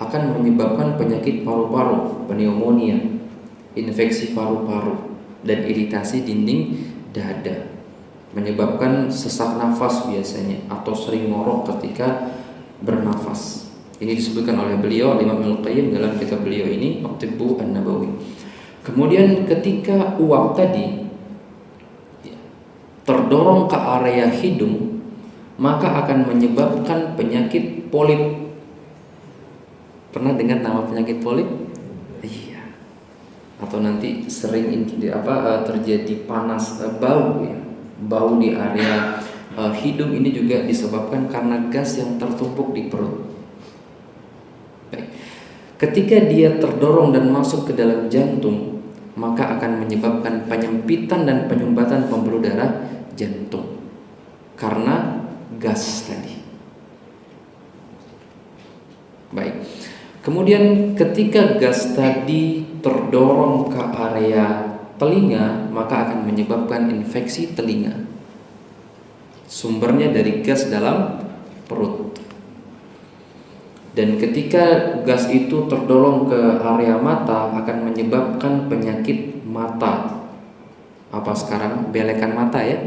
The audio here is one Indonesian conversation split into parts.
akan menyebabkan penyakit paru-paru, pneumonia, infeksi paru-paru, dan iritasi dinding dada, menyebabkan sesak nafas biasanya atau sering ngorok ketika bernafas. Ini disebutkan oleh beliau Imam Al-Qayyim dalam kitab beliau ini At-Tibbu An-Nabawi. Kemudian ketika uap tadi terdorong ke area hidung, maka akan menyebabkan penyakit polip. Pernah dengar nama penyakit polip? Iya. Atau nanti sering terjadi panas, bau ya. Bau di area hidung ini juga disebabkan karena gas yang tertumpuk di perut. Baik. Ketika dia terdorong dan masuk ke dalam jantung, maka akan menyebabkan penyempitan dan penyumbatan pembuluh darah jantung karena gas tadi. Baik. Kemudian ketika gas tadi terdorong ke area telinga, maka akan menyebabkan infeksi telinga. Sumbernya dari gas dalam perut. Dan ketika gas itu terdorong ke area mata, akan menyebabkan penyakit mata. Apa sekarang? Belekan mata ya.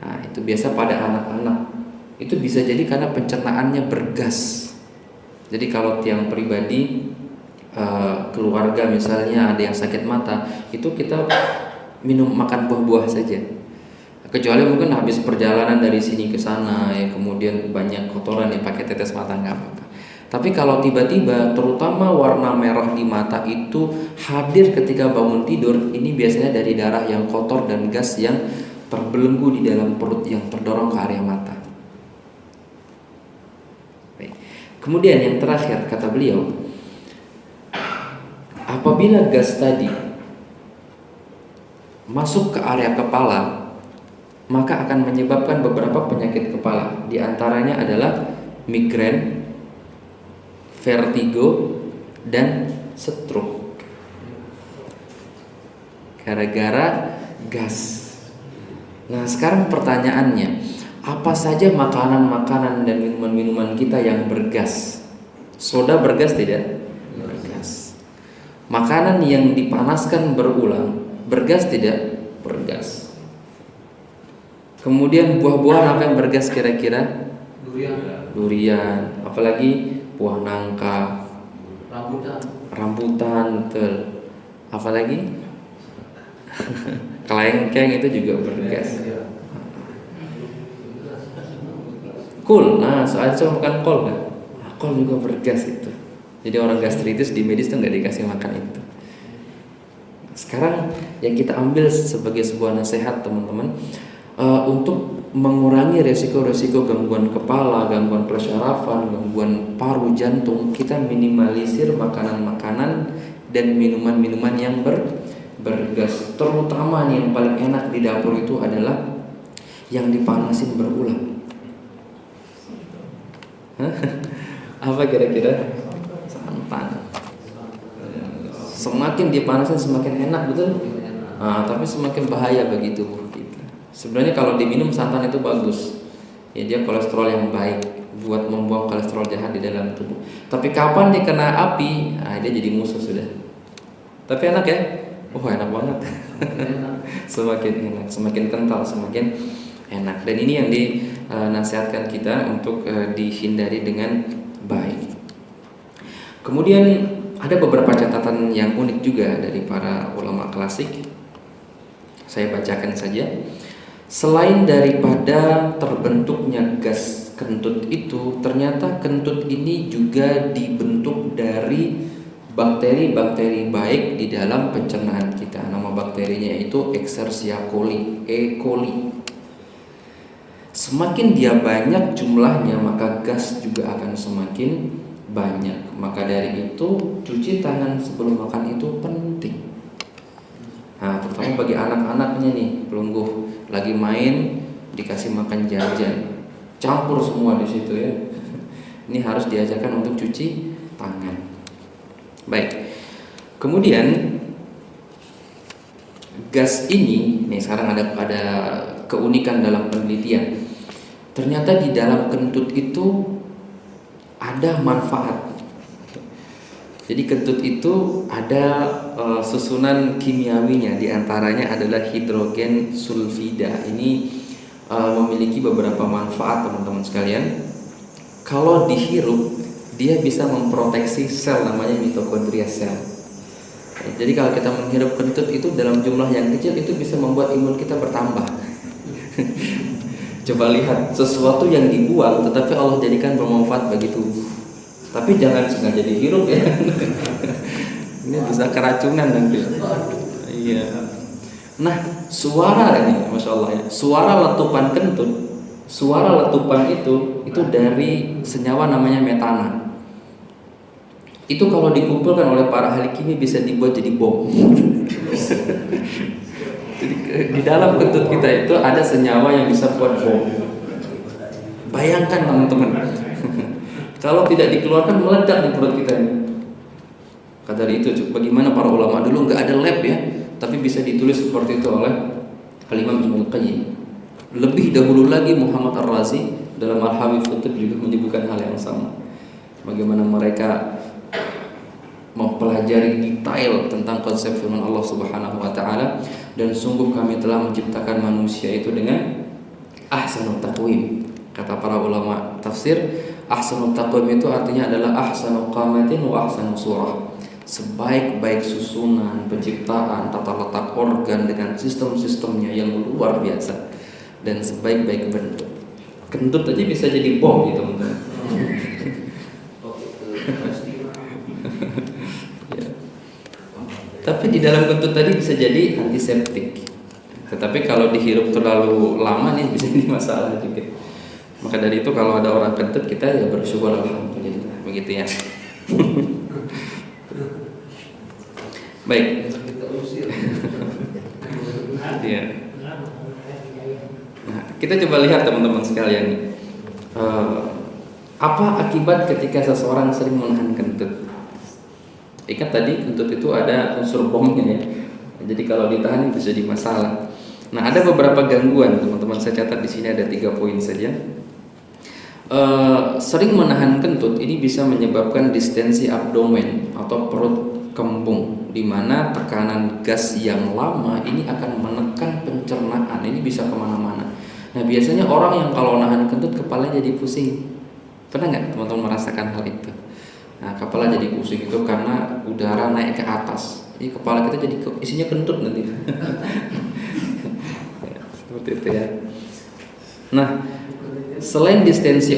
Nah, itu biasa pada anak-anak. Itu bisa jadi karena pencernaannya bergas. Jadi kalau tiang pribadi, keluarga misalnya ada yang sakit mata, itu kita makan buah-buah saja. Kecuali mungkin habis perjalanan dari sini ke sana ya, kemudian banyak kotoran yang pakai tetes mata, nggak apa-apa. Tapi kalau tiba-tiba terutama warna merah di mata itu hadir ketika bangun tidur, ini biasanya dari darah yang kotor dan gas yang terbelenggu di dalam perut yang terdorong ke area mata. Baik. Kemudian yang terakhir kata beliau, apabila gas tadi masuk ke area kepala, maka akan menyebabkan beberapa penyakit kepala. Di antaranya adalah migrain, vertigo, dan stroke. Gara-gara gas. Nah, sekarang pertanyaannya, apa saja makanan-makanan dan minuman-minuman kita yang bergas? Soda bergas tidak? Bergas. Makanan yang dipanaskan berulang bergas tidak? Bergas. Kemudian buah-buahan apa yang bergas kira-kira? Durian. Apalagi buah nangka, rambutan, betul. Apalagi kelengkeng itu juga bergas. Kol, nah soalnya cuma makan kol kan? Kol juga bergas itu. Jadi orang gastritis di medis tuh nggak dikasih makan itu. Sekarang yang kita ambil sebagai sebuah nasihat teman-teman, untuk mengurangi resiko-resiko gangguan kepala, gangguan persyarafan, gangguan paru, jantung, kita minimalisir makanan-makanan dan minuman-minuman yang bergas. Terutama nih yang paling enak di dapur itu adalah yang dipanasin berulang. Apa kira-kira? Santan. Semakin dipanasin semakin enak, betul? Nah, tapi semakin bahaya bagi tubuh kita. Sebenarnya kalau diminum santan itu bagus. Ya, dia kolesterol yang baik buat membuang kolesterol jahat di dalam tubuh. Tapi kapan dia kena api, nah, dia jadi musuh sudah. Tapi enak ya? Oh, enak banget. Semakin enak, semakin kental, semakin enak. Dan ini yang dinasihatkan kita untuk dihindari dengan baik. Kemudian ada beberapa catatan yang unik juga dari para ulama klasik. Saya bacakan saja. Selain daripada terbentuknya gas kentut itu, ternyata kentut ini juga dibentuk dari bakteri-bakteri baik di dalam pencernaan kita. Nama bakterinya itu Escherichia coli, E. coli. Semakin dia banyak jumlahnya, maka gas juga akan semakin banyak. Maka dari itu cuci tangan sebelum makan itu penting. Nah, terutama bagi anak-anaknya nih, pelungguh lagi main dikasih makan jajan, campur semua di situ ya. Ini harus diajarkan untuk cuci tangan. Baik. Kemudian gas ini, nih sekarang ada keunikan dalam penelitian. Ternyata di dalam kentut itu ada manfaat. Jadi kentut itu ada susunan kimiawinya, diantaranya adalah hidrogen sulfida. Ini memiliki beberapa manfaat teman-teman sekalian. Kalau dihirup, dia bisa memproteksi sel namanya mitokondria sel. Jadi kalau kita menghirup kentut itu dalam jumlah yang kecil, itu bisa membuat imun kita bertambah. Coba lihat, sesuatu yang dibuang tetapi Allah jadikan bermanfaat bagi tubuh. Tapi jangan sengaja dihirup ya. Ini bisa keracunan nanti. Iya. Nah, suara ini, masya Allah ya. Suara letupan kentut, suara letupan itu dari senyawa namanya metana. Itu kalau dikumpulkan oleh para ahli kimia bisa dibuat jadi bom. Jadi di dalam kentut kita itu ada senyawa yang bisa buat bom. Bayangkan teman-teman, kalau tidak dikeluarkan meledak di perut kita ini. Kata dari itu, bagaimana para ulama dulu nggak ada lab ya, tapi bisa ditulis seperti itu oleh Al-Imam Ibnu Qayyim. Lebih dahulu lagi Muhammad Ar-Razi dalam Al-Habib Futub juga menyebutkan hal yang sama. Bagaimana mereka mempelajari detail tentang konsep firman Allah Subhanahu wa taala, dan sungguh kami telah menciptakan manusia itu dengan ahsanut taqwim. Kata para ulama tafsir, ahsanut taqwim itu artinya adalah ahsanu qamatin wa ahsanu surah. Sebaik-baik susunan, penciptaan, tata letak organ dengan sistem-sistemnya yang luar biasa, dan sebaik-baik bentuk. Kentut aja bisa jadi bom gitu teman-teman. Tapi di dalam kentut tadi bisa jadi antiseptik. Tetapi kalau dihirup terlalu lama nih bisa jadi masalah juga. Maka dari itu kalau ada orang kentut, kita ya bersyukur alhamdulillah, begitu ya. Baik. Ya. Nah, kita coba lihat teman-teman sekalian, apa akibat ketika seseorang sering menahan kentut. Ingat tadi kentut itu ada unsur bomnya ya. Jadi kalau ditahan bisa jadi masalah. Nah, ada beberapa gangguan teman-teman, saya catat di sini ada 3 poin saja. Sering menahan kentut ini bisa menyebabkan distensi abdomen atau perut kembung, di mana tekanan gas yang lama ini akan menekan pencernaan. Ini bisa kemana-mana. Nah, biasanya orang yang kalau nahan kentut kepalanya jadi pusing. Pernah nggak teman-teman merasakan hal itu? Nah, kepala jadi pusing itu karena udara naik ke atas. Jadi kepala kita jadi isinya kentut nanti. Ya, seperti itu ya. Nah, selain distensi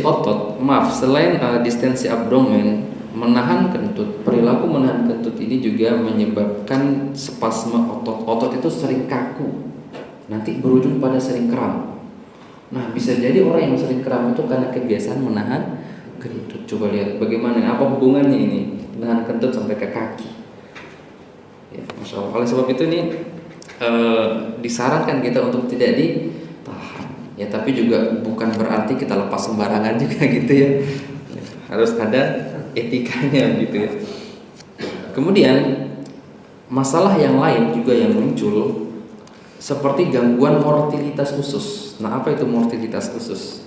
distensi abdomen, menahan kentut, perilaku menahan kentut ini juga menyebabkan spasme otot. Otot itu sering kaku, nanti berujung pada sering kram. Nah, bisa jadi orang yang sering kram itu karena kebiasaan menahan kentut. Coba lihat bagaimana, apa hubungannya ini menahan kentut sampai ke kaki. Ya, masya Allah. Oleh sebab itu ini disarankan kita untuk tidak ditahan. Ya, tapi juga bukan berarti kita lepas sembarangan juga gitu ya. Harus ada etikanya gitu ya. Kemudian masalah yang lain juga yang muncul seperti gangguan mortalitas usus. Nah, apa itu mortalitas usus?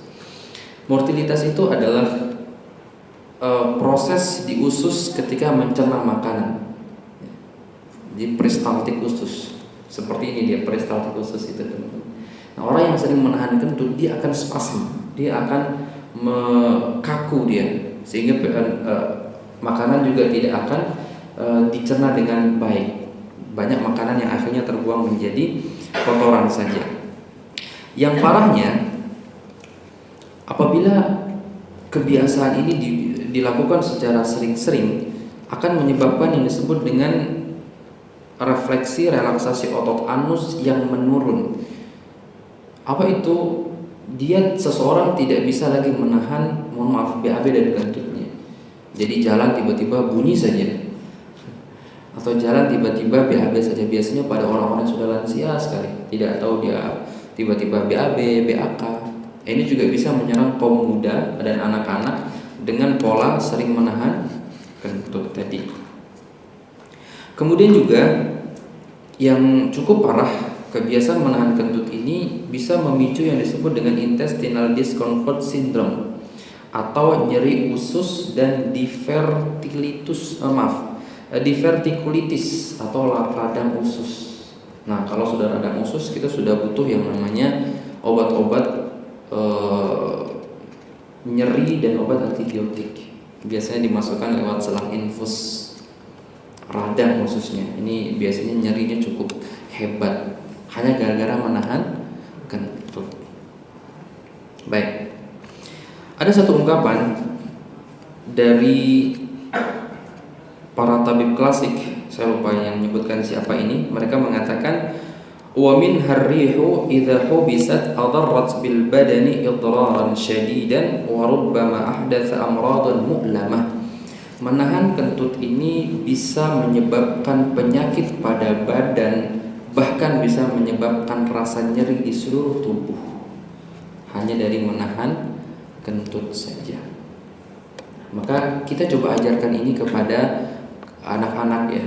Mortalitas itu adalah proses di usus ketika mencerna makanan. Jadi peristaltik usus. Seperti ini dia peristaltik usus itu teman-teman. Nah, orang yang sering menahan kentut dia akan spasm, dia akan kaku dia, sehingga makanan juga tidak akan dicerna dengan baik. Banyak makanan yang akhirnya terbuang menjadi kotoran saja. Yang parahnya, apabila kebiasaan ini dilakukan secara sering-sering, akan menyebabkan yang disebut dengan refleksi relaksasi otot anus yang menurun. Apa itu? Seseorang tidak bisa lagi menahan, mohon maaf, BAB dari kentutnya. Jadi jalan tiba-tiba bunyi saja, atau jalan tiba-tiba BAB saja. Biasanya pada orang-orang yang sudah lansia sekali, tidak tahu dia tiba-tiba BAB, BAK. Ini juga bisa menyerang kaum muda dan anak-anak dengan pola sering menahan kentut tadi. Kemudian juga yang cukup parah, kebiasaan menahan kentut ini bisa memicu yang disebut dengan intestinal discomfort syndrome atau nyeri usus dan diverticulitis divertikulitis atau radang usus. Nah, kalau sudah radang usus kita sudah butuh yang namanya obat-obat nyeri dan obat antibiotik. Biasanya dimasukkan lewat selang infus radang khususnya. Ini biasanya nyerinya cukup hebat hanya gara-gara menahan kentut. Baik. Ada satu ungkapan dari para tabib klasik, saya lupa yang menyebutkan siapa ini. Mereka mengatakan wa min harrihu idza hubisat adarrat bil badani idraran syadidan wa rubbama ahdatha amradan mu'lamah. Menahan kentut ini bisa menyebabkan penyakit pada badan, bahkan bisa menyebabkan rasa nyeri di seluruh tubuh hanya dari menahan kentut saja. Maka kita coba ajarkan ini kepada anak-anak ya.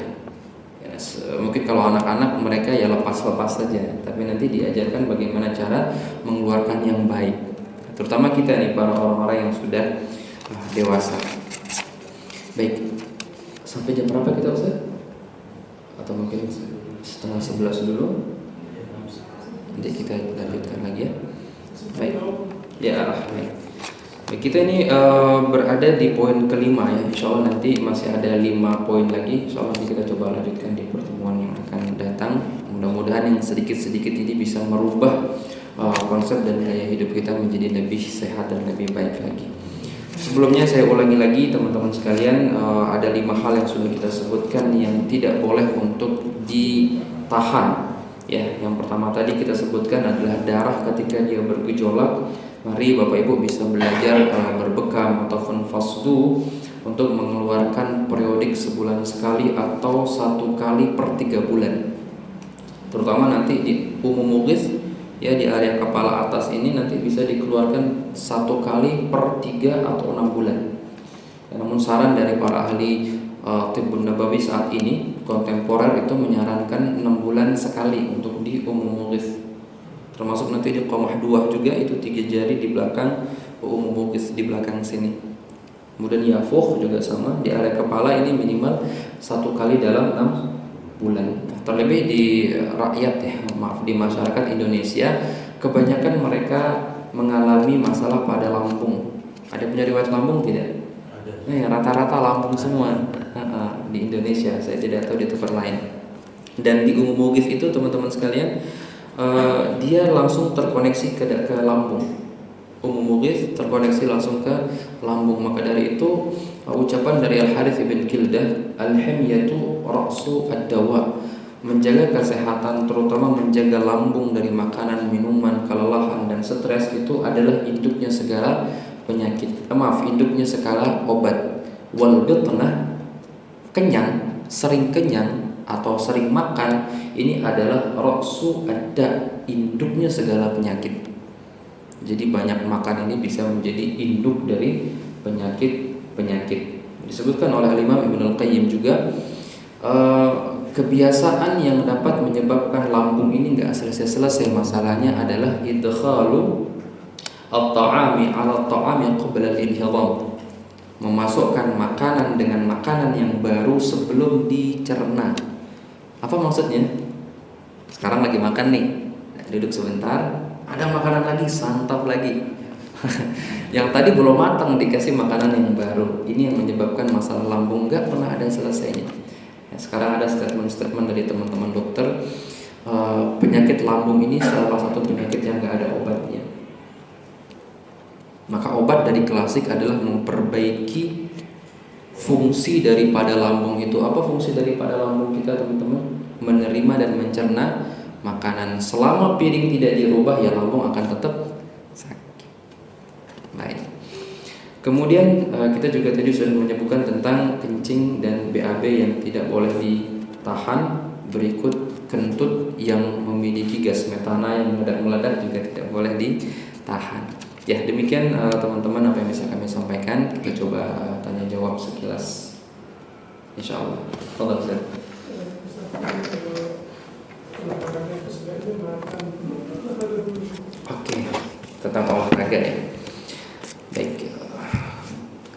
Mungkin kalau anak-anak mereka ya lepas-lepas saja, tapi nanti diajarkan bagaimana cara mengeluarkan yang baik. Terutama kita nih para orang-orang yang sudah dewasa. Baik, sampai jam berapa kita Ustaz? Atau mungkin setengah 11 dulu? Nanti kita lanjutkan lagi ya. Baik, ya baik. Kita ini berada di poin kelima ya. Insya Allah nanti masih ada 5 poin lagi. Insya Allah nanti kita coba lanjutkan di pertemuan yang akan datang. Mudah-mudahan yang sedikit-sedikit ini bisa merubah konsep dan gaya hidup kita menjadi lebih sehat dan lebih baik lagi. Sebelumnya saya ulangi lagi teman-teman sekalian, ada 5 hal yang sudah kita sebutkan yang tidak boleh untuk ditahan. Ya, yang pertama tadi kita sebutkan adalah darah ketika dia bergejolak. Mari Bapak Ibu bisa belajar berbekam ataupun fasdu untuk mengeluarkan periodik sebulan sekali atau 1 kali per 3 bulan. Terutama nanti di umum mughis ya, di area kepala atas ini nanti bisa dikeluarkan 1 kali per 3 atau 6 bulan. Namun saran dari para ahli tibbun nabawi saat ini kontemporer itu menyarankan 6 bulan sekali untuk di umum mughis. Termasuk nanti di qomah 2 juga, itu 3 jari di belakang umum mughis di belakang sini. Kemudian yafuh juga sama, di area kepala ini minimal 1 kali dalam 6 bulan. Terlebih di rakyat ya, di masyarakat Indonesia kebanyakan mereka mengalami masalah pada lambung. Ada punya riwayat lambung tidak? Ada. Rata-rata lambung semua di Indonesia. Saya tidak tahu di tempat lain. Dan di umum mughis itu teman-teman sekalian, dia langsung terkoneksi ke lambung. Umum mughis terkoneksi langsung ke lambung. Maka dari itu ucapan dari Al-Harits bin Kildah, al-himyatu ra'su ad-dawa, menjaga kesehatan terutama menjaga lambung dari makanan, minuman, kelelahan dan stres itu adalah induknya segala penyakit. Induknya segala obat. Wal bitnah, kenyang, sering kenyang atau sering makan, ini adalah ra'su ad-da, induknya segala penyakit. Jadi banyak makan ini bisa menjadi induk dari penyakit-penyakit. Disebutkan oleh Imam Ibnu Al-Qayyim juga, kebiasaan yang dapat menyebabkan lambung ini enggak selesai-selesai masalahnya adalah idkhalu at-ta'ami 'ala at-ta'ami qabla al-inhidam. Memasukkan makanan dengan makanan yang baru sebelum dicerna. Apa maksudnya? Sekarang lagi makan nih, duduk sebentar, ada makanan lagi, santap lagi. Yang tadi belum matang dikasih makanan yang baru. Ini yang menyebabkan masalah lambung enggak pernah ada selesainya. Sekarang ada statement-statement dari teman-teman dokter, penyakit lambung ini salah satu penyakit yang enggak ada obatnya. Maka obat dari klasik adalah memperbaiki fungsi daripada lambung itu. Apa fungsi daripada lambung kita teman-teman? Menerima dan mencerna makanan. Selama piring tidak dirubah ya lambung akan tetap sakit. Baik. Kemudian kita juga tadi sudah menyebutkan tentang kencing dan BAB yang tidak boleh ditahan. Berikut kentut yang memiliki gas metana yang meledak-meledak juga tidak boleh ditahan. Ya, demikian teman-teman apa yang bisa kami sampaikan. Kita coba tanya jawab sekilas, insyaallah. Fadhal Ustaz. Oke, tentang olahraga ya. Baik.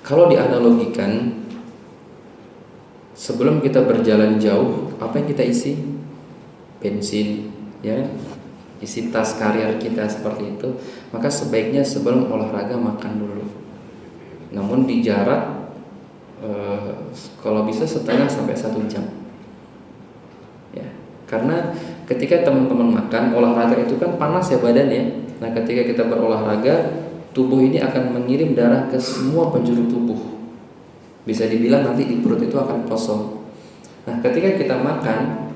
Kalau dianalogikan sebelum kita berjalan jauh, apa yang kita isi? Bensin, ya, isi tas karier kita seperti itu. Maka sebaiknya sebelum olahraga makan dulu. Namun di jarak kalau bisa setengah sampai 1 jam. Ya, karena ketika teman-teman makan, olahraga itu kan panas ya badan ya. Nah, ketika kita berolahraga, tubuh ini akan mengirim darah ke semua penjuru tubuh. Bisa dibilang nanti di perut itu akan kosong. Nah, ketika kita makan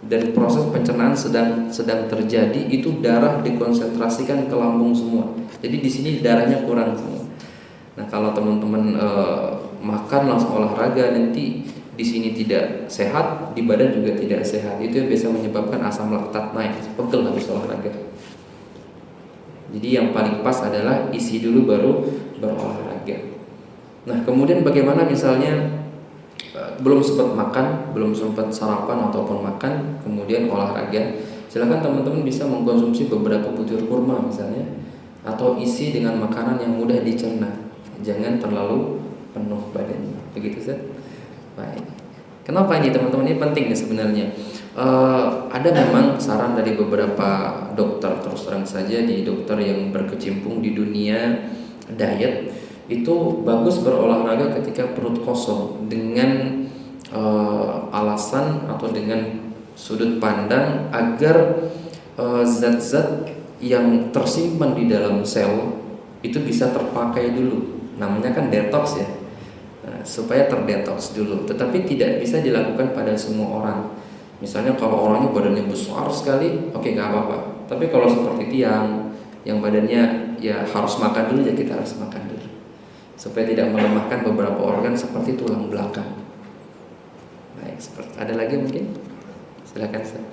dan proses pencernaan sedang terjadi, itu darah dikonsentrasikan ke lambung semua. Jadi di sini darahnya kurang semua. Nah, kalau teman-teman makan langsung olahraga, nanti di sini tidak sehat, di badan juga tidak sehat. Itu yang bisa menyebabkan asam laktat naik, pegel habis olahraga. Jadi yang paling pas adalah isi dulu baru berolahraga. Nah, kemudian bagaimana misalnya belum sempat makan, belum sempat sarapan ataupun makan, kemudian olahraga, silakan teman-teman bisa mengkonsumsi beberapa butir kurma misalnya, atau isi dengan makanan yang mudah dicerna. Jangan terlalu penuh badannya. Begitu Zat? Baik. Kenapa ini teman-teman? Ini penting nih sebenarnya. Ada memang saran dari beberapa dokter, terus terang saja di dokter yang berkecimpung di dunia diet, itu bagus berolahraga ketika perut kosong dengan alasan atau dengan sudut pandang agar zat-zat yang tersimpan di dalam sel itu bisa terpakai dulu. Namanya kan detox ya. Nah, supaya terdetoks dulu. Tetapi tidak bisa dilakukan pada semua orang. Misalnya kalau orangnya badannya besar sekali, oke, nggak apa-apa. Tapi kalau seperti tiang yang badannya ya harus makan dulu, ya kita harus makan dulu supaya tidak melemahkan beberapa organ seperti tulang belakang. Baik, seperti ada lagi mungkin? Silakan Ustaz.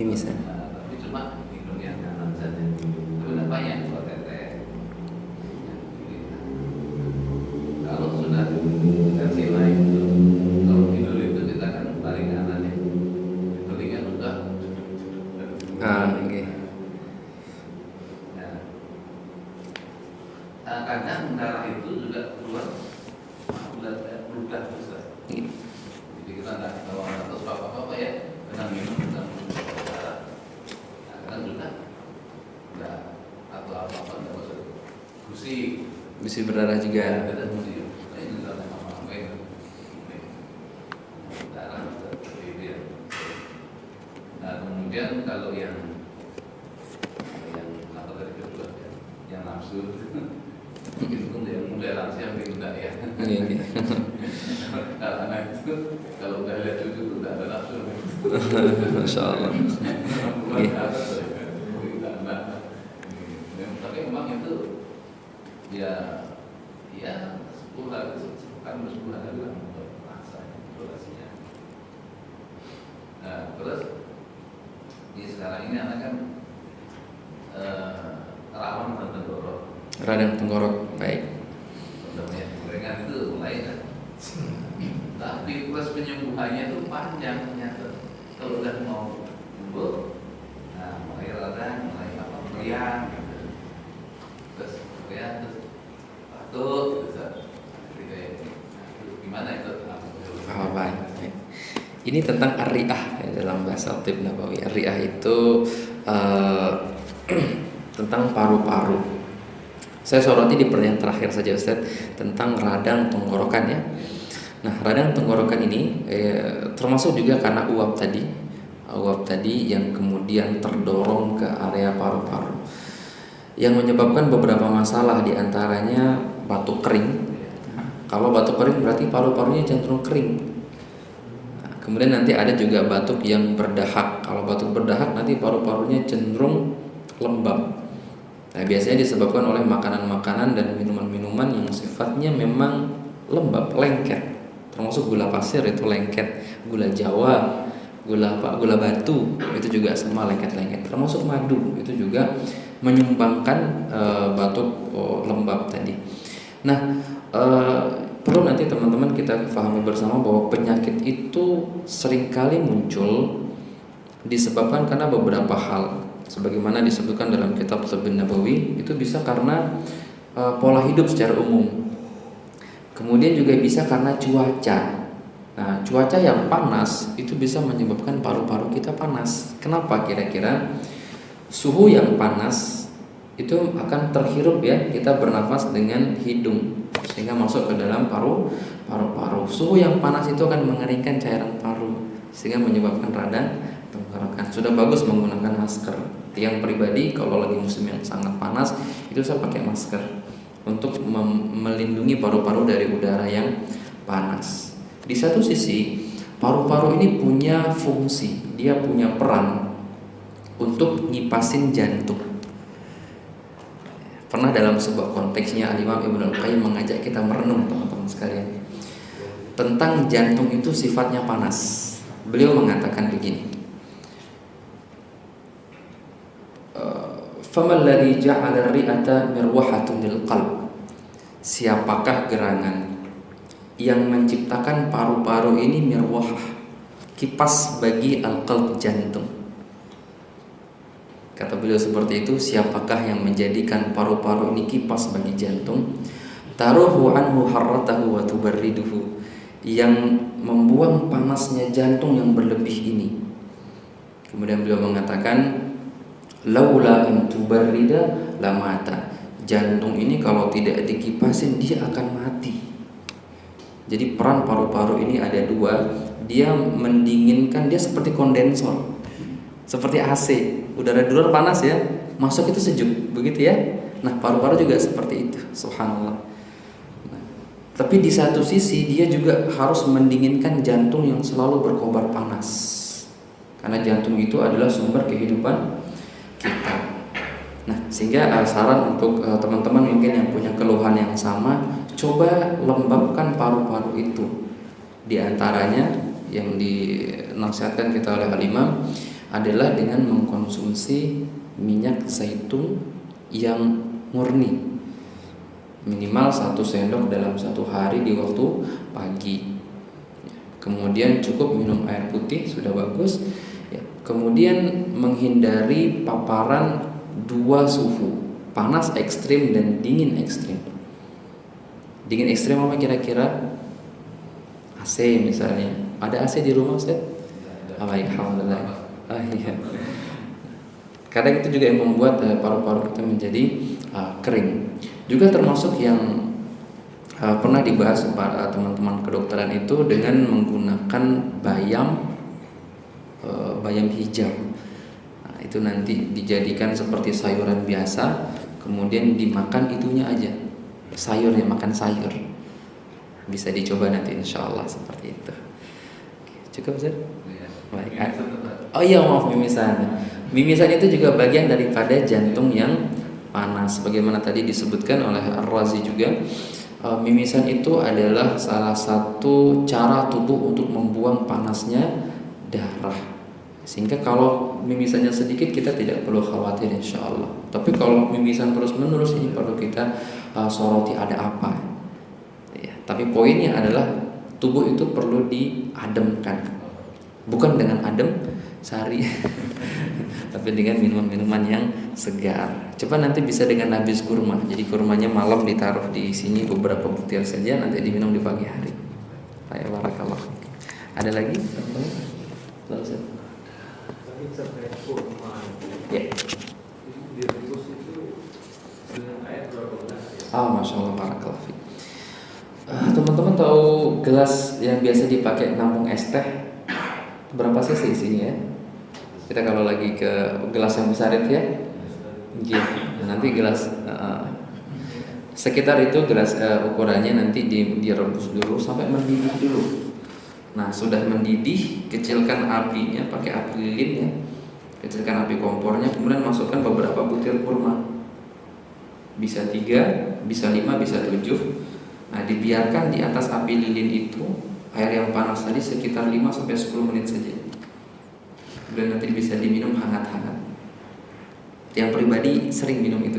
Kimisan. Tapi cuma minum yang kanan saja. Itu banyak buat teteh. Kalau sudah versi lain itu, kalau tidur itu kita kan paling kanan ya. Telinga udah. Oke. Nah, kadang darah itu juga keluar udah besar. Jadi kita nggak tahu atau apa ya. Kadang minum kita darah. Nah, kadang juga nggak atau apa nggak usah gusi. Bisa berdarah juga. Kita gusi. Ini darah apa itu? Darah seperti itu ya. Nah, kemudian kalau yang apa tadi kedua ya, yang nafsu itu yang mulai lansia mungkin enggak ya. Kalau anak itu kalau udah lihat cucu udah ada nafsu. Masya Allah. Tapi memang itu ya 10 hari kan 10 hari lah rasanya durasinya. Nah, terus di sekarang ini anak kan rawan tenggorok. Radang tenggorok, baik. Contohnya gorengan itu mulai kan. Tapi proses penyembuhannya itu panjang ternyata. Kalau udah mau sembuh, nah mulai radang, mulai apa meriang, gitu. Terus meriang, terus batuk, terus kayak gimana itu? Oh, baik. Ini tentang ar-ri'ah ya, dalam bahasa Tib Nabawi. Ar-ri'ah itu tentang paru-paru. Saya soroti di pertanyaan terakhir saja Ustaz, tentang radang tenggorokan ya. Nah, radang tenggorokan ini termasuk juga karena uap tadi yang kemudian terdorong ke area paru-paru, yang menyebabkan beberapa masalah, diantaranya batuk kering. Kalau batuk kering berarti paru-parunya cenderung kering. Nah, kemudian nanti ada juga batuk yang berdahak. Kalau batuk berdahak nanti paru-parunya cenderung lembab. Nah, biasanya disebabkan oleh makanan-makanan dan minuman-minuman yang sifatnya memang lembab, lengket. Termasuk gula pasir itu lengket, gula Jawa, gula batu itu juga sama lengket-lengket. Termasuk madu itu juga menyumbangkan batuk lembab tadi. Nah, perlu nanti teman-teman kita pahami bersama bahwa penyakit itu seringkali muncul disebabkan karena beberapa hal. Sebagaimana disebutkan dalam kitab Tibbun Nabawi, itu bisa karena pola hidup secara umum. Kemudian juga bisa karena cuaca. Nah, cuaca yang panas itu bisa menyebabkan paru-paru kita panas. Kenapa kira-kira? Suhu yang panas itu akan terhirup ya, kita bernafas dengan hidung sehingga masuk ke dalam paru-paru. Suhu yang panas itu akan mengeringkan cairan paru sehingga menyebabkan radang tenggorokan. Sudah bagus menggunakan masker. Yang pribadi kalau lagi musim yang sangat panas itu saya pakai masker untuk melindungi paru-paru dari udara yang panas. Di satu sisi, paru-paru ini punya fungsi, dia punya peran untuk ngipasin jantung. Pernah dalam sebuah konteksnya Al-Imam Ibnu Al-Qayyim mengajak kita merenung, teman-teman sekalian, tentang jantung itu sifatnya panas. Beliau mengatakan begini, famal ladzi ja'ala ar-ri'ata mirwahatun lil qalb. Siapakah gerangan yang menciptakan paru-paru ini mirwahah, kipas bagi al-qalb, jantung. Kata beliau seperti itu, siapakah yang menjadikan paru-paru ini kipas bagi jantung? Taruhu anhu harratahu wa tubarriduhu, yang membuang panasnya jantung yang berlebih ini. Kemudian beliau mengatakan, laula an tubarrida lamata. Jantung ini kalau tidak dikipasin dia akan mati. Jadi peran paru-paru ini ada dua. Dia mendinginkan, dia seperti kondensor, seperti AC. Udara di luar panas ya, masuk itu sejuk, begitu ya. Nah, paru-paru juga seperti itu, subhanallah. Nah, tapi di satu sisi dia juga harus mendinginkan jantung yang selalu berkobar panas, karena jantung itu adalah sumber kehidupan kita. Nah, sehingga saran untuk teman-teman mungkin yang punya keluhan yang sama, coba lembabkan paru-paru itu. Di antaranya yang dinasihatkan kita oleh Al-Imam adalah dengan mengkonsumsi minyak zaitun yang murni, minimal 1 sendok dalam 1 hari di waktu pagi. Kemudian cukup minum air putih, sudah bagus. Kemudian menghindari paparan 2 suhu, panas ekstrim dan dingin ekstrim. Dingin ekstrim apa kira-kira? AC misalnya. Ada AC di rumah, Ustaz? Alhamdulillah. Iya. Kadang itu juga yang membuat paru-paru kita menjadi kering. Juga termasuk yang pernah dibahas para teman-teman kedokteran itu dengan menggunakan bayam hijau. Nah, itu nanti dijadikan seperti sayuran biasa, kemudian dimakan itunya aja, sayurnya, makan sayur. Bisa dicoba nanti insyaallah seperti itu. Cukup, Ustaz? Baik. Oh iya, maaf, mimisan. Mimisan itu juga bagian daripada jantung yang panas. Bagaimana tadi disebutkan oleh Ar-Razi juga, mimisan itu adalah salah satu cara tubuh untuk membuang panasnya darah. Sehingga kalau mimisannya sedikit kita tidak perlu khawatir insyaallah. Tapi kalau mimisan terus-menerus ini perlu kita soroti ada apa. Ya, tapi poinnya adalah tubuh itu perlu diademkan. Bukan dengan adem sari tapi dengan minuman-minuman yang segar. Coba nanti bisa dengan nabis kurma. Jadi kurmanya malam ditaruh di sini beberapa butir saja, nanti diminum di pagi hari. Ayo, barakallah. Ada lagi? Lalu saya. Ya. Masya Allah, barakallah. Teman-teman tahu gelas yang biasa dipakai nampung es teh berapa cc isinya ya? Kita kalau lagi ke gelas yang besar itu ya, nanti gelas sekitar itu gelas ukurannya nanti direbus dulu sampai mendidih dulu. Nah, sudah mendidih, kecilkan apinya pakai api lilin ya, kecilkan api kompornya, kemudian masukkan beberapa butir kurma, bisa 3, bisa 5, bisa 7. Nah, dibiarkan di atas api lilin itu air yang panas tadi sekitar 5-10 menit saja. Dan nanti bisa diminum hangat-hangat. Yang pribadi sering minum itu.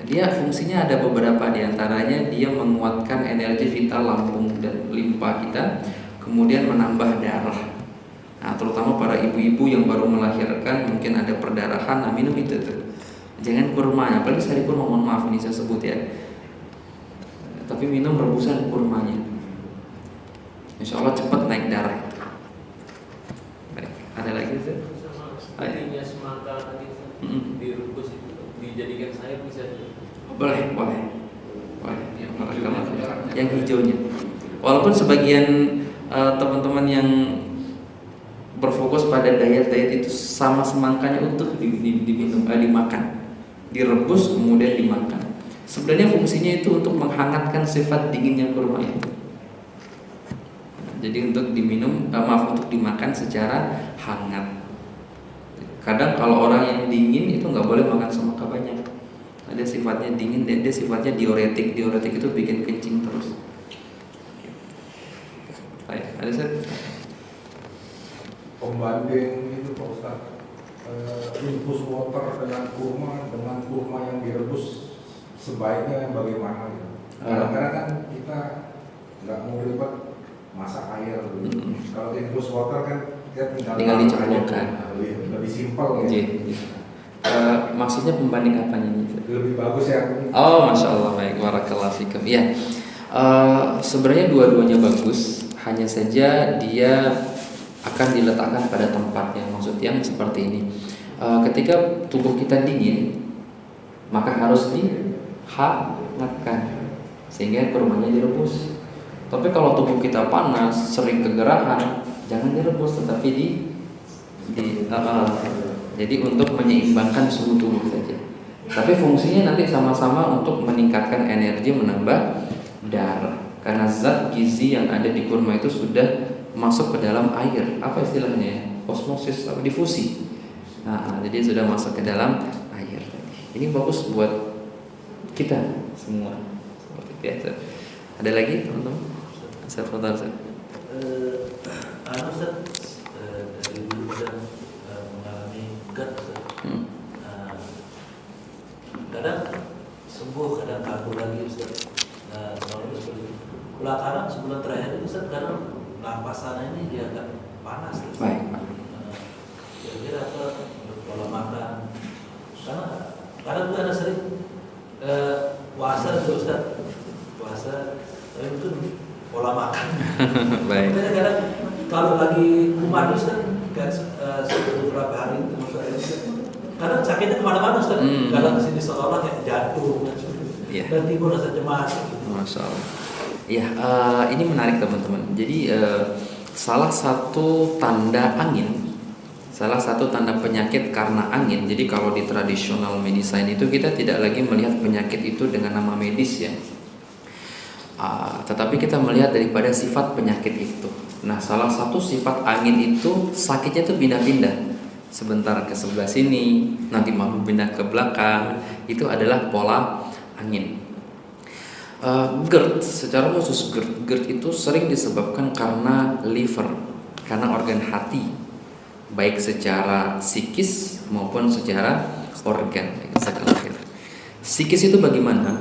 Dia fungsinya ada beberapa, di antaranya dia menguatkan energi kita, lambung dan limpa kita, kemudian menambah darah. Nah, terutama para ibu-ibu yang baru melahirkan mungkin ada perdarahan, nah minum itu tuh. Jangan kurmanya, apalagi sari kurma, mohon maaf ini saya sebut ya. Tapi minum rebusan kurmanya. Insya Allah cepat naik darah itu. Baik, ada lagi tuh? Artinya semangka tadi direbus itu dijadikan sayur bisa. Boleh. Yang hijaunya. Walaupun sebagian teman-teman yang berfokus pada diet itu sama semangkanya utuh diminum, dimakan, direbus kemudian dimakan. Sebenarnya fungsinya itu untuk menghangatkan sifat dinginnya kurma itu. Jadi untuk diminum, untuk dimakan secara hangat. Kadang kalau orang yang dingin itu nggak boleh makan semangka banyak. Ada sifatnya dingin dan dia sifatnya diuretik. Diuretik itu bikin kencing terus. Baik, ada set. Pembanding itu Pak Ustaz, infus water dengan kurma yang direbus sebaiknya bagaimana gitu? Kadang-kadang kan kita nggak mau ribet masak air gitu. Kalau infus water kan kita tinggal dicampurkan, lebih simpel gitu. Maksudnya pembanding apanya nih? Lebih bagus ya. Oh, masya Allah, baik, barakallahu fikum. Ya, sebenarnya dua-duanya bagus, hanya saja dia akan diletakkan pada tempatnya. Maksud yang seperti ini, ketika tubuh kita dingin, maka harus dihangatkan sehingga kurmanya direbus. Tapi kalau tubuh kita panas, sering kegerahan, jangan direbus, tetapi jadi untuk menyeimbangkan suhu tubuh saja. Tapi fungsinya nanti sama-sama untuk meningkatkan energi, menambah darah. Karena zat gizi yang ada di kurma itu sudah masuk ke dalam air. Apa istilahnya? Osmosis atau difusi. Jadi sudah masuk ke dalam air tadi. Ini bagus buat kita semua. Seperti biasa. Ada lagi teman-teman? Saya Ustaz. Dari dulu sudah mengalami GERD. Kadang sembuh, kadang kabur lagi Ustaz. Selalu seperti itu. Belakangan sebulan terakhir itu Ustaz, karena napasan ini dia agak panas. Baik. Kira-kira apa pola makan? Karena kadang juga ada sering puasa itu Ustaz. Puasa itu pola makan. Baik. Kadang kalau lagi kuman Ustaz, kan beberapa hari itu kadang sakitnya kemana-mana Ustaz. Kadang kesini seolah kayak jatuh dan timbul rasa cemas. Masya Allah. Ya, ini menarik teman-teman. Jadi salah satu tanda penyakit karena angin. Jadi kalau di tradisional medicine itu kita tidak lagi melihat penyakit itu dengan nama medis ya. Tetapi kita melihat daripada sifat penyakit itu. Nah, salah satu sifat angin itu sakitnya itu pindah-pindah. Sebentar ke sebelah sini, nanti malah pindah ke belakang. Itu adalah pola angin. GERD, secara khusus GERD itu sering disebabkan karena liver, karena organ hati, baik secara psikis maupun secara organ. Psikis itu bagaimana?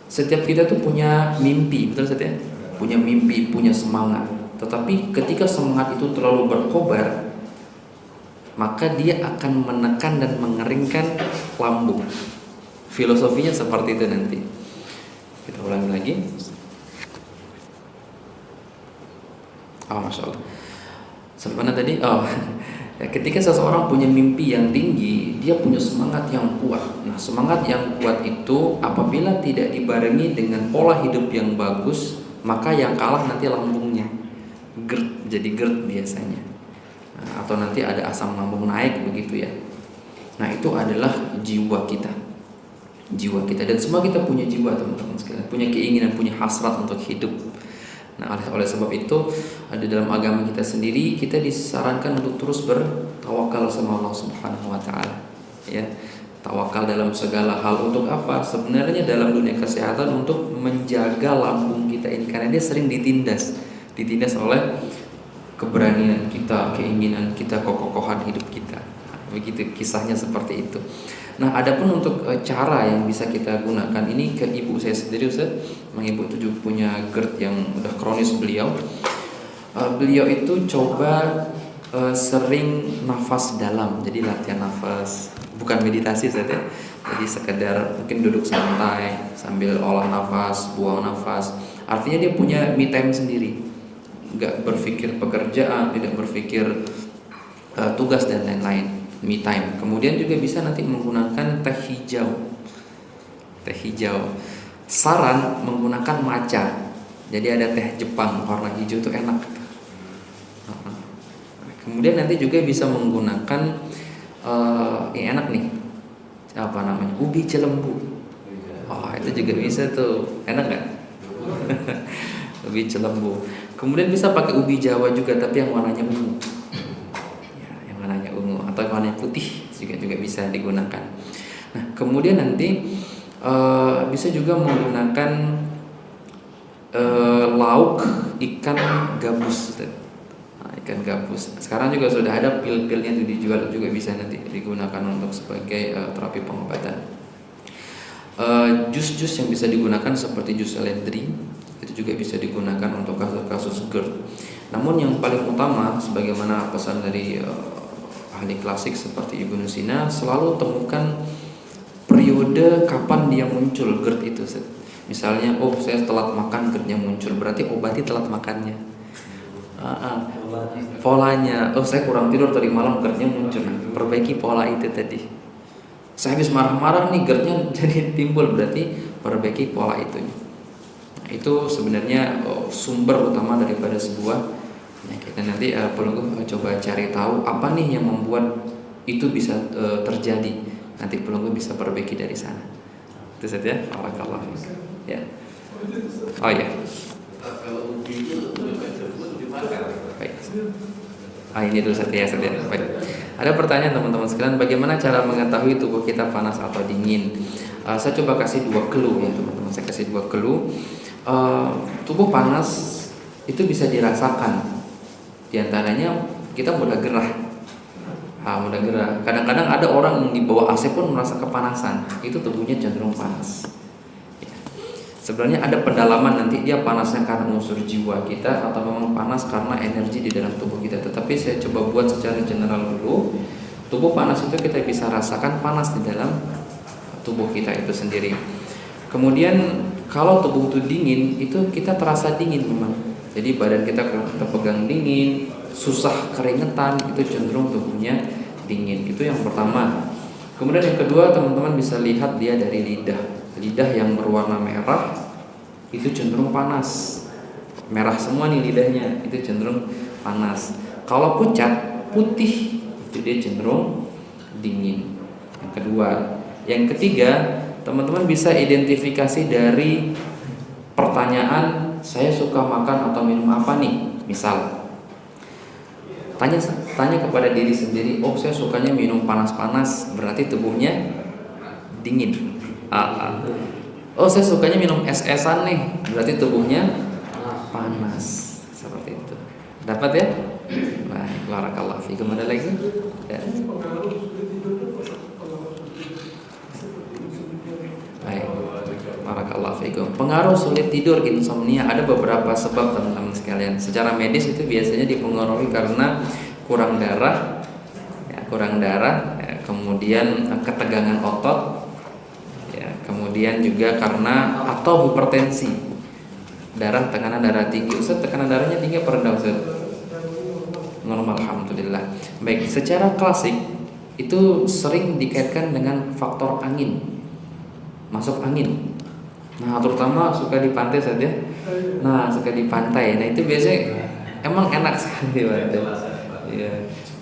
Setiap kita tuh punya mimpi, betul saja? Punya mimpi, punya semangat. Tetapi ketika semangat itu terlalu berkobar, maka dia akan menekan dan mengeringkan lambung. Filosofinya seperti itu nanti. Kita ulangi lagi. Masya Allah. Sebenarnya tadi, ketika seseorang punya mimpi yang tinggi, dia punya semangat yang kuat. Nah, semangat yang kuat itu apabila tidak dibarengi dengan pola hidup yang bagus, maka yang kalah nanti lambungnya. GERD, jadi GERD biasanya. Atau nanti ada asam lambung naik begitu ya. Nah, itu adalah jiwa kita. Dan semua kita punya jiwa teman-teman sekalian, punya keinginan, punya hasrat untuk hidup. Nah, oleh sebab itu di dalam agama kita sendiri kita disarankan untuk terus bertawakal sama Allah Subhanahu wa taala. Ya, tawakal dalam segala hal. Untuk apa? Sebenarnya dalam dunia kesehatan untuk menjaga lambung kita ini, karena dia sering ditindas oleh keberanian kita, keinginan kita, kekokohan hidup kita. Begitu kisahnya seperti itu. Nah, adapun untuk cara yang bisa kita gunakan ini ke ibu saya sendiri Ustaz. Memang ibu itu juga punya GERD yang udah kronis beliau. Beliau itu coba sering nafas dalam, jadi latihan nafas, bukan meditasi saja. Jadi sekedar mungkin duduk santai sambil olah nafas, buang nafas. Artinya dia punya me time sendiri, nggak berpikir pekerjaan, tidak berpikir tugas dan lain-lain. Me time. Kemudian juga bisa nanti menggunakan teh hijau. Teh hijau. Saran menggunakan matcha. Jadi ada teh Jepang warna hijau itu enak. Kemudian nanti juga bisa menggunakan yang enak nih, apa namanya, ubi cilembu. Oh, itu juga bisa tuh, enak nggak? Ubi cilembu. Kemudian bisa pakai ubi Jawa juga, tapi yang warnanya ungu, ya, yang warnanya ungu atau warnanya putih juga bisa digunakan. Nah, kemudian nanti bisa juga menggunakan lauk ikan gabus. Ikan gabus. Sekarang juga sudah ada pil-pilnya itu dijual, juga bisa nanti digunakan untuk sebagai terapi pengobatan. Jus-jus yang bisa digunakan seperti jus seledri itu juga bisa digunakan untuk kasus-kasus GERD. Namun yang paling utama, sebagaimana pesan dari ahli klasik seperti Ibnu Sina, selalu temukan periode kapan dia muncul GERD itu. Misalnya, saya telat makan GERD-nya muncul, berarti obati telat makannya. Polanya, saya kurang tidur tadi malam, GERD-nya muncul. Perbaiki pola itu tadi. Saya habis marah-marah nih, GERD-nya jadi timbul, berarti perbaiki pola itu. Nah, itu sebenarnya sumber utama daripada sebuah penyakit. Dan nanti perlu coba cari tahu apa nih yang membuat itu bisa terjadi. Nanti perlu bisa perbaiki dari sana. Itu saja. Barakallahu fiik. Ya. Oh ya. Kalau ubi itu Baik. Ini dulu saja. Baik. Ada pertanyaan teman-teman sekalian, bagaimana cara mengetahui tubuh kita panas atau dingin? Saya coba kasih 2 clue ya teman-teman. Saya kasih 2 clue. Tubuh panas itu bisa dirasakan. Di antaranya kita mudah gerah. Mudah gerah. Kadang-kadang ada orang yang di bawah AC pun merasa kepanasan. Itu tubuhnya cenderung panas. Sebenarnya ada pendalaman nanti dia panasnya karena unsur jiwa kita atau memang panas karena energi di dalam tubuh kita. Tetapi saya coba buat secara general dulu. Tubuh panas itu kita bisa rasakan panas di dalam tubuh kita itu sendiri. Kemudian kalau tubuh itu dingin, itu kita terasa dingin memang. Jadi badan kita terpegang dingin, susah keringetan, itu cenderung tubuhnya dingin. Itu yang pertama. Kemudian yang kedua, teman-teman bisa lihat dia dari lidah. Lidah yang berwarna merah itu cenderung panas. Merah semua nih lidahnya, itu cenderung panas. Kalau pucat, putih, itu dia cenderung dingin. Yang kedua. Yang ketiga, teman-teman bisa identifikasi dari pertanyaan, saya suka makan atau minum apa nih? Misal tanya kepada diri sendiri, saya sukanya minum panas-panas, berarti tubuhnya dingin. Saya sukanya minum es-esan nih, berarti tubuhnya panas. Seperti itu. Dapat ya? Baik, barakallahu fiikum. Ada lagi? Ya. Baik. Barakallahu fiikum. Pengaruh sulit tidur, insomnia, ada beberapa sebab teman-teman sekalian. Secara medis itu biasanya dipengaruhi karena kurang darah, kemudian ketegangan otot, kemudian juga karena atau hipertensi, tekanan darah tinggi. Ustaz, tekanan darahnya tinggi apa rendah Ustaz? Normal, alhamdulillah. Baik, secara klasik itu sering dikaitkan dengan faktor angin, masuk angin. Nah, terutama suka di pantai saja. Nah, itu biasanya emang enak sekali ya.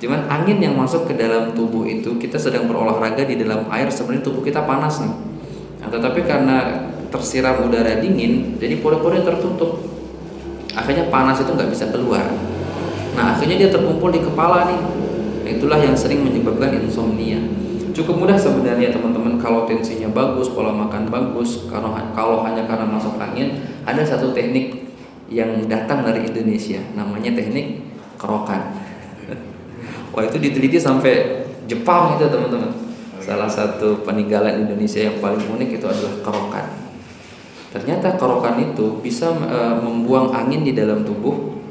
Cuman angin yang masuk ke dalam tubuh itu, kita sedang berolahraga di dalam air, sebenarnya tubuh kita panas nih. Tetapi karena tersiram udara dingin, jadi pori-pori tertutup. Akhirnya panas itu nggak bisa keluar. Nah, akhirnya dia terkumpul di kepala nih. Itulah yang sering menyebabkan insomnia. Cukup mudah sebenarnya teman-teman, kalau tensinya bagus, pola makan bagus. Kalau hanya karena masuk angin, ada satu teknik yang datang dari Indonesia, namanya teknik kerokan. Wah, itu diteliti sampai Jepang itu teman-teman. Salah satu peninggalan Indonesia yang paling unik itu adalah kerokan. Ternyata kerokan itu bisa membuang angin di dalam tubuh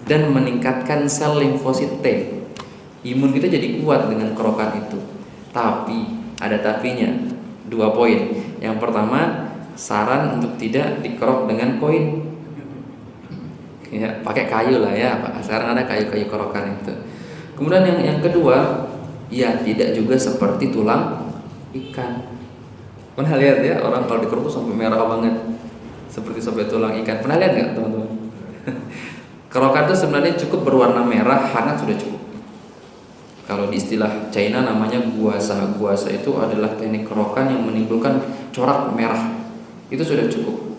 dan meningkatkan sel limfosit T. Imun kita jadi kuat dengan kerokan itu. Tapi ada tapinya, 2 poin. Yang pertama, saran untuk tidak dikerok dengan koin. Ya, pakai kayu lah ya. Sekarang ada kayu-kayu kerokan itu. Kemudian yang kedua, ya tidak juga seperti tulang ikan. Pernah lihat ya orang kalau dikeruk sampai merah banget, seperti sampai tulang ikan. Pernah lihat nggak teman-teman? Kerokan itu sebenarnya cukup berwarna merah, hangat sudah cukup. Kalau di istilah China namanya guasa. Guasa itu adalah teknik kerokan yang menimbulkan corak merah. Itu sudah cukup.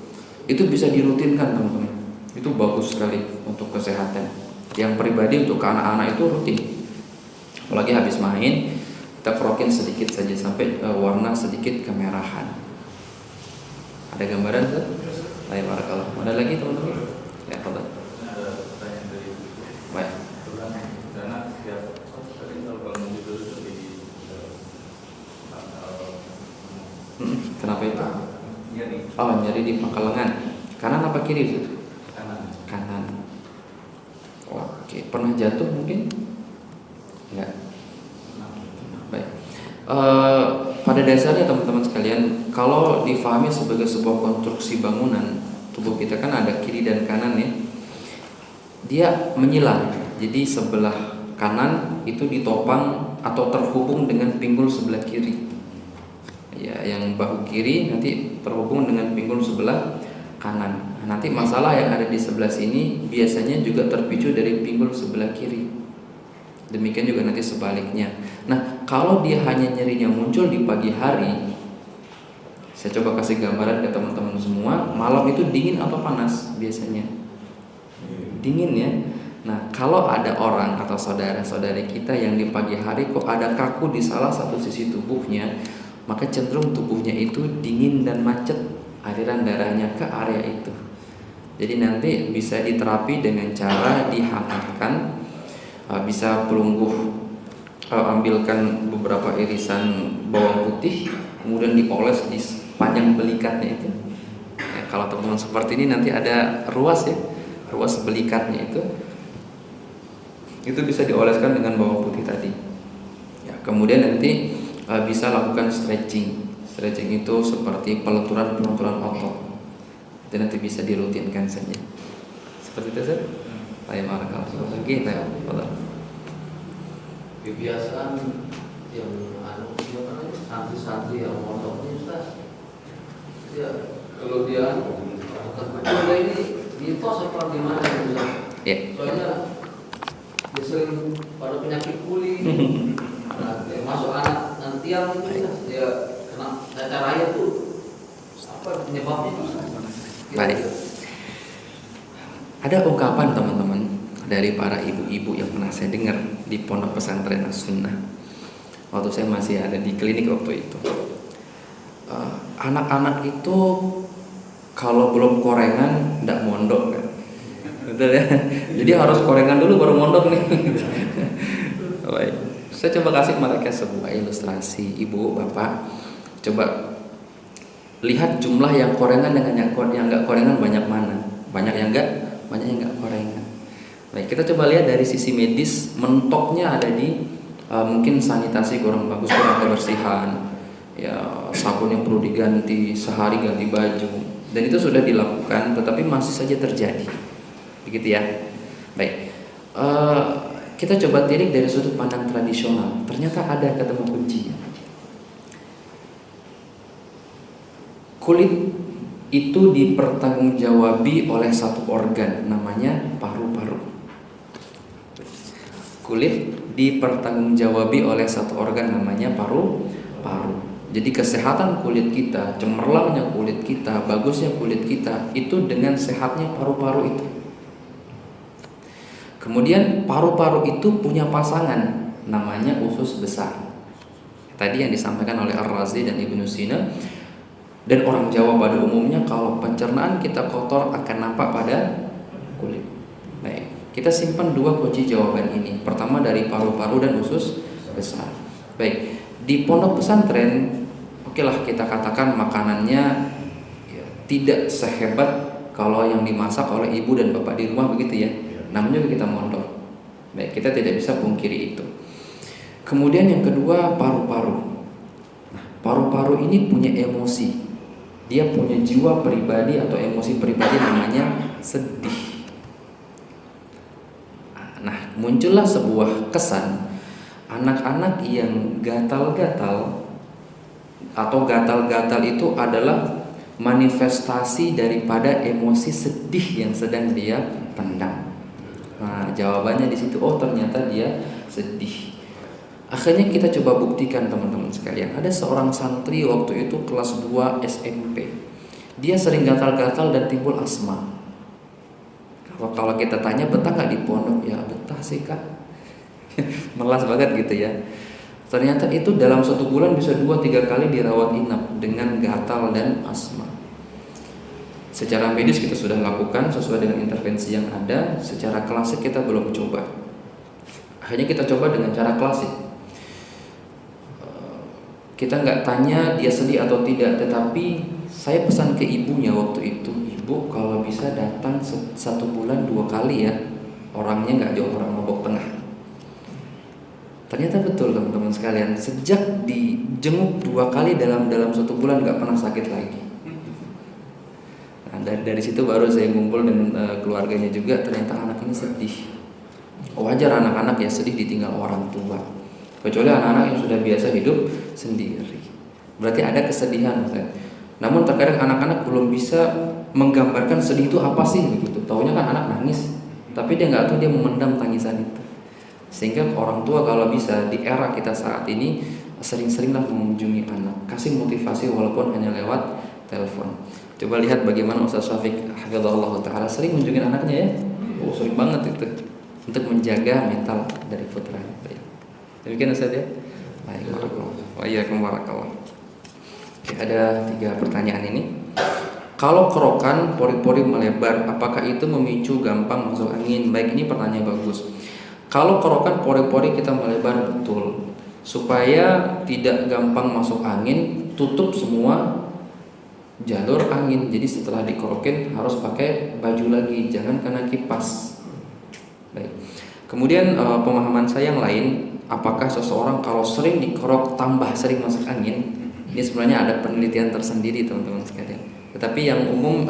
Itu bisa dirutinkan teman-teman. Itu bagus sekali untuk kesehatan. Yang pribadi untuk ke anak-anak itu rutin. Apalagi habis main, kita kerokin sedikit saja sampai warna sedikit kemerahan. Ada gambaran tuh? Ayo barakallah. Ada lagi teman-teman? Ya, fadhal. Ada pertanyaan dari Baik. karena setiap sering kalau bangun tidur itu di Kenapa itu? nyeri Oh, nyeri di pangkal lengan. Kanan apa kiri itu? kanan. Kanan. Oke, pernah jatuh mungkin? Enggak. Baik. Pada dasarnya teman-teman sekalian, kalau difahami sebagai sebuah konstruksi bangunan tubuh kita kan ada kiri dan kanan ya. Dia menyilang. Jadi sebelah kanan itu ditopang atau terhubung dengan pinggul sebelah kiri. Ya, yang bahu kiri nanti terhubung dengan pinggul sebelah kanan. Nanti masalah yang ada di sebelah sini biasanya juga terpicu dari pinggul sebelah kiri. Demikian juga nanti sebaliknya. Nah, kalau dia hanya nyerinya muncul di pagi hari, saya coba kasih gambaran ke teman-teman semua. Malam itu dingin atau panas biasanya? Dingin ya. Nah, kalau ada orang atau saudara-saudari kita yang di pagi hari kok ada kaku di salah satu sisi tubuhnya, maka cenderung tubuhnya itu dingin dan macet aliran darahnya ke area itu. Jadi nanti bisa diterapi dengan cara dihangatkan. Bisa pelungguh, ambilkan beberapa irisan bawang putih, kemudian dioles di panjang belikatnya itu. Ya, kalau teman-teman seperti ini nanti ada ruas ya, ruas belikatnya itu bisa dioleskan dengan bawang putih tadi. Ya, kemudian nanti bisa lakukan stretching. Stretching itu seperti pelenturan otot. Itu nanti bisa dirutinkan saja. Seperti itu Ustaz? Ayo marakal. Lagi ayo. Kebiasaan yang santri-santri yang mondok ini Ustaz. Ya, kalau dia kerja ini mitos apa gimana Ustaz? Ya. Soalnya dia sering pada penyakit kulit. Nah, masuk anak nantian dia kena cacar air tuh apa penyebabnya Ustaz? Baik. Ada ungkapan teman-teman dari para ibu-ibu yang pernah saya dengar di pondok pesantren As-Sunnah. Waktu saya masih ada di klinik waktu itu. Anak-anak itu kalau belum korengan tidak mondok kan. Betul ya. Jadi harus korengan dulu baru mondok nih. Baik. Saya coba kasih mereka sebuah ilustrasi. Ibu, bapak, coba lihat jumlah yang korengan dengan yang enggak korengan banyak mana. Banyak yang enggak korengan. Baik, kita coba lihat dari sisi medis. Mentoknya ada di mungkin sanitasi kurang bagus, kurang kebersihan. Ya, sabun yang perlu diganti, sehari ganti baju. Dan itu sudah dilakukan, tetapi masih saja terjadi. Begitu ya. Baik. Kita coba tilik dari sudut pandang tradisional. Ternyata ada ketemu kuncinya. Kulit itu dipertanggungjawabi oleh satu organ namanya paru-paru. Kulit dipertanggungjawabi oleh satu organ namanya paru-paru. Jadi kesehatan kulit kita, cemerlangnya kulit kita, bagusnya kulit kita itu dengan sehatnya paru-paru itu. Kemudian paru-paru itu punya pasangan namanya usus besar. Tadi yang disampaikan oleh Ar-Razi dan Ibnu Sina. Dan orang Jawa pada umumnya kalau pencernaan kita kotor akan nampak pada kulit. Baik. Kita simpan dua kunci jawaban ini. Pertama dari paru-paru dan usus besar. Baik, di pondok pesantren, oke lah kita katakan makanannya ya, tidak sehebat kalau yang dimasak oleh ibu dan bapak di rumah begitu ya. Namanya juga kita mondok. Baik, kita tidak bisa pungkiri itu. Kemudian yang kedua paru-paru. Nah, paru-paru ini punya emosi. Dia punya jiwa pribadi atau emosi pribadi namanya sedih. Nah, muncullah sebuah kesan anak-anak yang gatal-gatal atau gatal-gatal itu adalah manifestasi daripada emosi sedih yang sedang dia pendam. Nah, jawabannya di situ. Oh, ternyata dia sedih. Akhirnya kita coba buktikan teman-teman sekalian. Ada seorang santri waktu itu kelas 2 SMP. Dia sering gatal-gatal dan timbul asma. Kalau kita tanya betah gak di pondok? Ya betah sih kak. Melas banget gitu ya. Ternyata itu dalam 1 bulan bisa 2-3 kali dirawat inap dengan gatal dan asma. Secara medis kita sudah lakukan sesuai dengan intervensi yang ada. Secara klasik kita belum coba. Akhirnya kita coba dengan cara klasik. Kita nggak tanya dia sedih atau tidak, tetapi saya pesan ke ibunya waktu itu, ibu kalau bisa datang 1 bulan 2 kali ya, orangnya nggak jauh orang Lombok Tengah. Ternyata betul teman-teman sekalian, sejak dijenguk 2 kali dalam 1 bulan nggak pernah sakit lagi. Nah, dari situ baru saya ngumpul dengan keluarganya juga, ternyata anak ini sedih. Wajar anak-anak ya sedih ditinggal orang tua. Kecuali anak-anak yang sudah biasa hidup sendiri, berarti ada kesedihan. Namun terkadang anak-anak belum bisa menggambarkan sedih itu apa sih begitu. Taunya kan anak nangis, tapi dia nggak tahu dia memendam tangisan itu. Sehingga orang tua kalau bisa di era kita saat ini sering-seringlah mengunjungi anak, kasih motivasi walaupun hanya lewat telepon. Coba lihat bagaimana Ustaz Syafiq hafizahullah taala sering mengunjungi anaknya ya. Oh, sering banget itu untuk menjaga mental dari putranya. Demikian Ustaz ya. Baik, barakallah. Oke, ada 3 pertanyaan ini. Kalau kerokan pori-pori melebar, apakah itu memicu gampang masuk angin? Baik, ini pertanyaan bagus. Kalau kerokan pori-pori kita melebar betul, supaya tidak gampang masuk angin, tutup semua jalur angin. Jadi setelah dikerokin harus pakai baju lagi, jangan kena kipas. Baik. Kemudian pemahaman saya yang lain, apakah seseorang kalau sering dikerok tambah sering masuk angin? Ini sebenarnya ada penelitian tersendiri teman-teman sekalian. Tetapi yang umum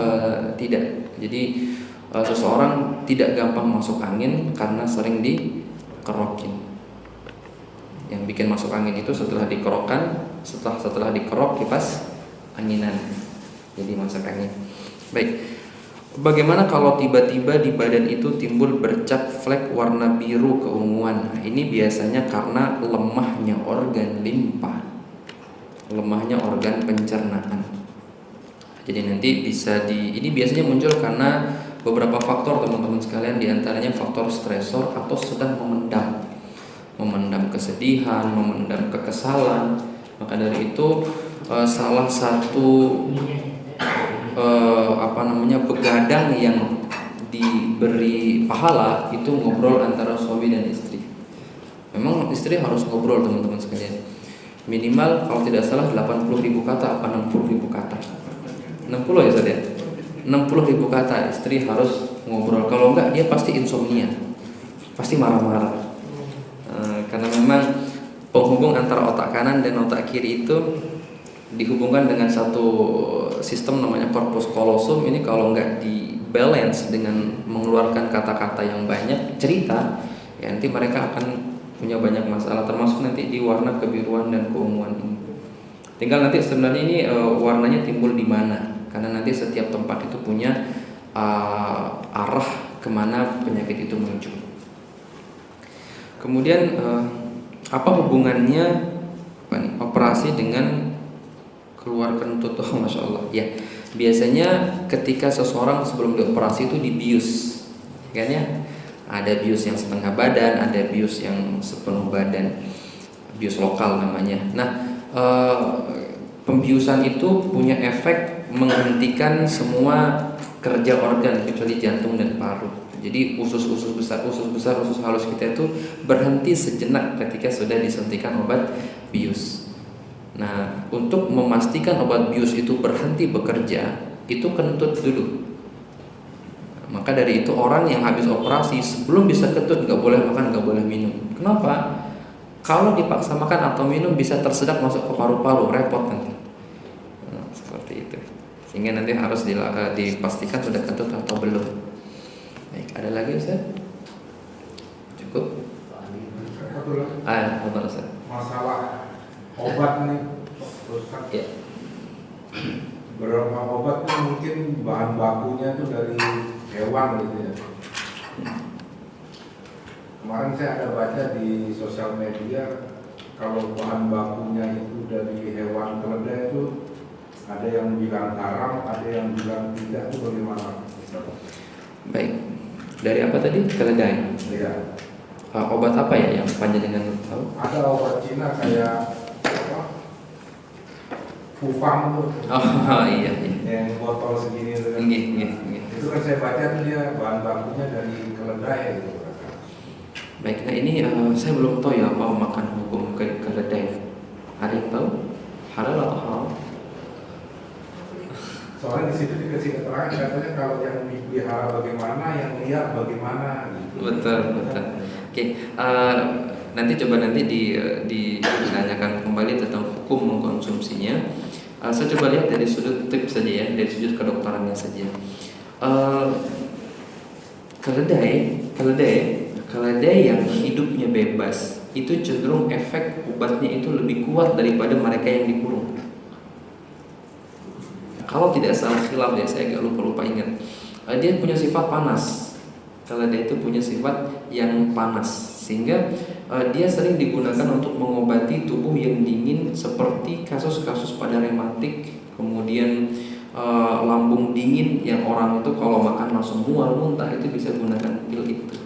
tidak. Jadi seseorang tidak gampang masuk angin karena sering dikerokin. Yang bikin masuk angin itu setelah dikerokkan, setelah dikerok kipas anginan, jadi masuk angin. Baik. Bagaimana kalau tiba-tiba di badan itu timbul bercak flek warna biru keunguan? Nah, ini biasanya karena lemahnya organ limpa, lemahnya organ pencernaan. Jadi nanti ini biasanya muncul karena beberapa faktor teman-teman sekalian, diantaranya faktor stresor atau sedang memendam kesedihan, memendam kekesalan. Maka dari itu salah satu begadang yang diberi pahala itu ngobrol antara suami dan istri. Memang istri harus ngobrol teman-teman sekalian. Minimal kalau tidak salah 80.000 kata apa 60.000 kata. 60 ya Ustaz ya. 60.000 kata istri harus ngobrol. Kalau enggak dia pasti insomnia. Pasti marah-marah. Karena memang penghubung antara otak kanan dan otak kiri itu dihubungkan dengan satu sistem namanya corpus callosum. Ini kalau nggak di-balance dengan mengeluarkan kata-kata yang banyak, cerita, ya nanti mereka akan punya banyak masalah, termasuk nanti di warna kebiruan dan keunguan ini. Tinggal nanti sebenarnya ini warnanya timbul di mana, karena nanti setiap tempat itu punya arah kemana penyakit itu muncul. Kemudian apa hubungannya operasi dengan keluar kentut? Oh, Masya Allah ya. Biasanya ketika seseorang sebelum dioperasi itu dibius, kan ya? Ada bius yang setengah badan, ada bius yang sepenuh badan, bius lokal namanya. Nah, pembiusan itu punya efek menghentikan semua kerja organ kecuali jantung dan paru. Jadi usus besar, usus halus kita itu berhenti sejenak ketika sudah disuntikan obat bius. Nah, untuk memastikan obat bius itu berhenti bekerja, itu kentut dulu. Maka dari itu orang yang habis operasi sebelum bisa kentut nggak boleh makan, nggak boleh minum. Kenapa? Kalau dipaksa makan atau minum bisa tersedak masuk ke paru-paru, repot nanti. Nah, seperti itu. Sehingga nanti harus dipastikan sudah kentut atau belum. Baik, ada lagi Ustaz? Cukup? Betul Ustaz. Masalah obat nih, Ustaz. Ya. Beberapa obat tuh mungkin bahan bakunya tuh dari hewan gitu ya. Kemarin saya ada baca di sosial media kalau bahan bakunya itu dari hewan keledai itu ada yang bilang haram, ada yang bilang tidak, itu bagaimana? Baik. Dari apa tadi? Keledai. Iya. Obat apa ya yang panjenengan tahu? Ada obat Cina kayak apa? Pufang tuh. Oh iya. Yang botol segini tuh. Iya. Itu kan saya baca tuh dia bahan bakunya dari keledai gitu. Baik, nah ini saya belum tahu ya apa makan hukum keledai. Ada yang tahu? Halal atau haram? Soalnya di situ dikasih keterangan katanya kalau yang dipelihara bagaimana, yang lihat bagaimana. Gitu. Betul. Oke, nanti ditanyakan kembali tentang hukum mengkonsumsinya. Saya coba lihat dari sudut tip saja ya, dari sudut kedokterannya saja. Keledai yang hidupnya bebas itu cenderung efek obatnya itu lebih kuat daripada mereka yang dikurung. Kalau tidak salah khilaf ya, saya agak lupa ingat. Dia punya sifat panas. Keledai itu punya sifat yang panas, sehingga dia sering digunakan untuk mengobati tubuh yang dingin seperti kasus-kasus pada rematik, kemudian lambung dingin yang orang itu kalau makan langsung mual muntah, itu bisa gunakan pil itu.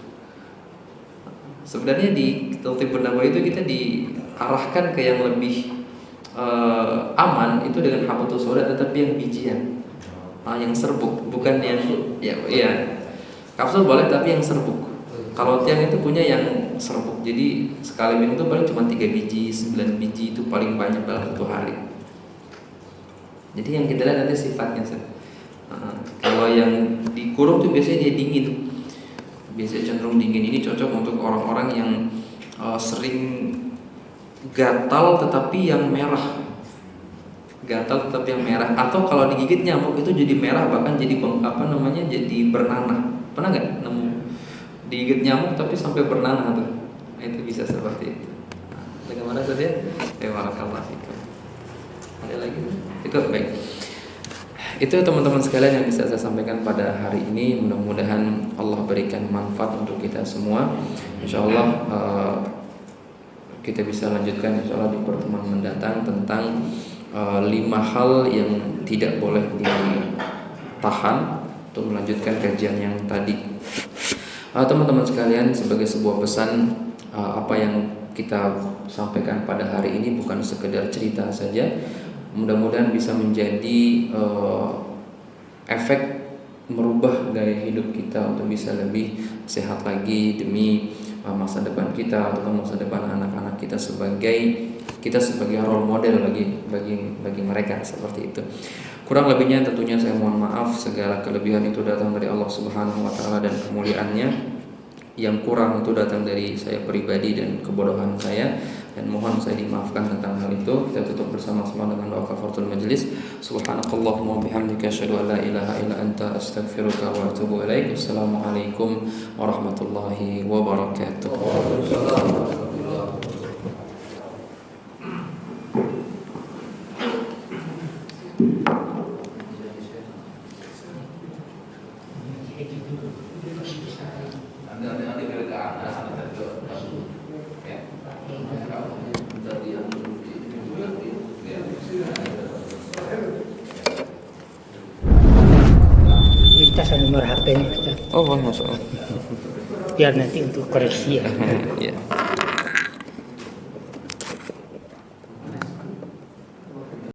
Sebenarnya di Taltib Bernabawi itu kita diarahkan ke yang lebih aman itu dengan habatus sauda, tetapi yang bijian, yang serbuk, bukan yang kapsul boleh tapi yang serbuk. Kalau tiang itu punya yang serbuk, jadi sekali minum itu paling cuma 3 biji, 9 biji itu paling banyak dalam 1 hari. Jadi yang kita lihat nanti sifatnya. Kalau yang dikurung itu biasanya dia dingin, biasanya cenderung dingin. Ini cocok untuk orang-orang yang sering gatal tetapi yang merah, atau kalau digigit nyamuk itu jadi merah, bahkan jadi jadi bernanah. Pernah nggak nemu digigit nyamuk tapi sampai bernanah tuh? Nah, itu bisa seperti itu. Bagaimana saja? Barakallahu fikum. Ada lagi? Cukup, baik. Itu teman-teman sekalian yang bisa saya sampaikan pada hari ini. Mudah-mudahan Allah berikan manfaat untuk kita semua. Insyaallah kita bisa lanjutkan insyaallah di pertemuan mendatang tentang 5 hal yang tidak boleh ditahan untuk melanjutkan kajian yang tadi. Teman-teman sekalian, sebagai sebuah pesan, apa yang kita sampaikan pada hari ini bukan sekedar cerita saja. Mudah-mudahan bisa menjadi efek merubah gaya hidup kita untuk bisa lebih sehat lagi demi masa depan kita ataupun masa depan anak-anak kita sebagai role model bagi mereka, seperti itu. Kurang lebihnya tentunya saya mohon maaf. Segala kelebihan itu datang dari Allah Subhanahu wa taala dan kemuliaannya. Yang kurang itu datang dari saya pribadi dan kebodohan saya, dan mohon saya dimaafkan tentang hal itu. Kita tutup bersama-sama dengan doa kafaratul majelis. Subhanakallahumma wa bihamdika asyhadu an la ilaha illa anta astaghfiruka wa atubu ilaik. Wassalamualaikum warahmatullahi wabarakatuh. Minta saya nomor HP-nya Ustaz. Oh, masya Allah. Biar nanti untuk koreksi ya. Ya.